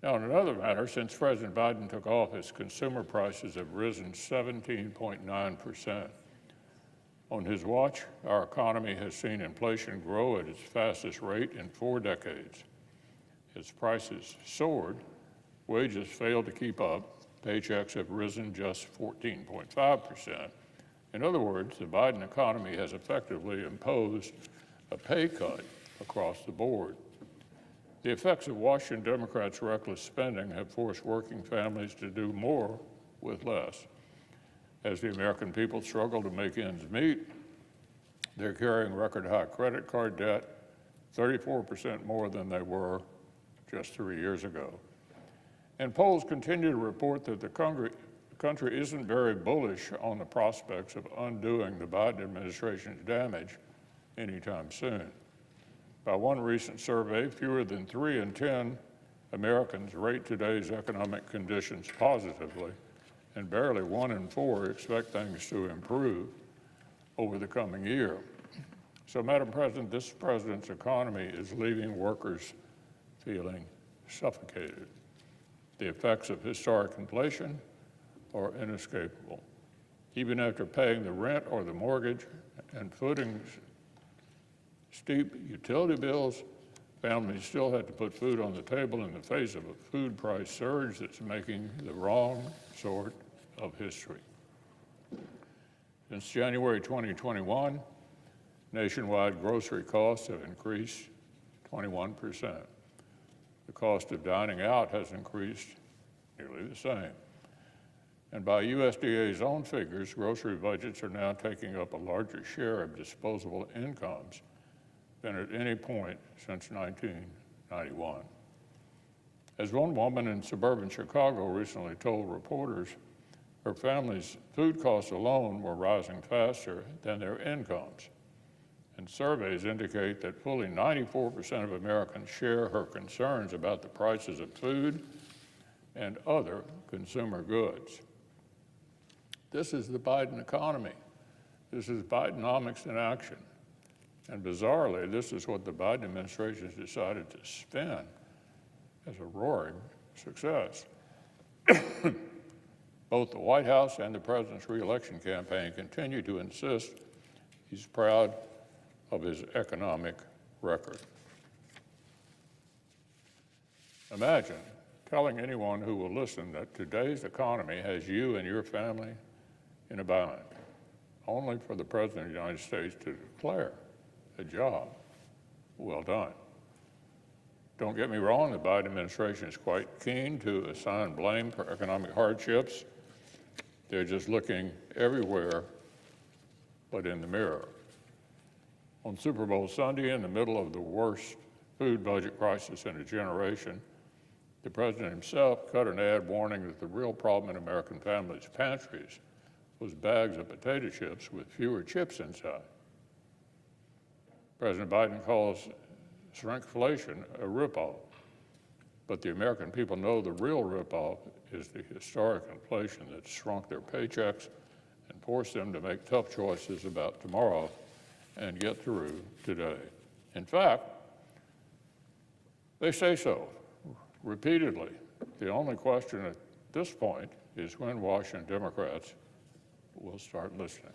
Now, in another matter, since President Biden took office, consumer prices have risen 17.9%. On his watch, our economy has seen inflation grow at its fastest rate in 4 decades. As prices soared, wages failed to keep up. Paychecks have risen just 14.5%. In other words, the Biden economy has effectively imposed a pay cut across the board. The effects of Washington Democrats' reckless spending have forced working families to do more with less. As the American people struggle to make ends meet, they're carrying record-high credit card debt, 34% more than they were just 3 years ago. And polls continue to report that the country isn't very bullish on the prospects of undoing the Biden administration's damage anytime soon. By one recent survey, fewer than 3 in 10 Americans rate today's economic conditions positively, and barely 1 in 4 expect things to improve over the coming year. So, Madam President, this president's economy is leaving workers feeling suffocated. The effects of historic inflation are inescapable. Even after paying the rent or the mortgage and footing steep utility bills, families still had to put food on the table in the face of a food price surge that's making the wrong sort of history. Since January 2021, nationwide grocery costs have increased 21%. The cost of dining out has increased nearly the same. And by USDA's own figures, grocery budgets are now taking up a larger share of disposable incomes than at any point since 1991. As one woman in suburban Chicago recently told reporters, her family's food costs alone were rising faster than their incomes. And surveys indicate that fully 94% of Americans share her concerns about the prices of food and other consumer goods. This is the Biden economy. This is Bidenomics in action. And bizarrely, this is what the Biden administration has decided to spin as a roaring success. Both the White House and the president's reelection campaign continue to insist he's proud of his economic record. Imagine telling anyone who will listen that today's economy has you and your family in a bind, only for the President of the United States to declare a job well done. Don't get me wrong, the Biden administration is quite keen to assign blame for economic hardships. They're just looking everywhere but in the mirror. On Super Bowl Sunday, in the middle of the worst food budget crisis in a generation, the president himself cut an ad warning that the real problem in American families' pantries was bags of potato chips with fewer chips inside. President Biden calls shrinkflation a ripoff, but the American people know the real ripoff is the historic inflation that shrunk their paychecks and forced them to make tough choices about tomorrow and get through today. In fact, they say so repeatedly. The only question at this point is when Washington Democrats will start listening.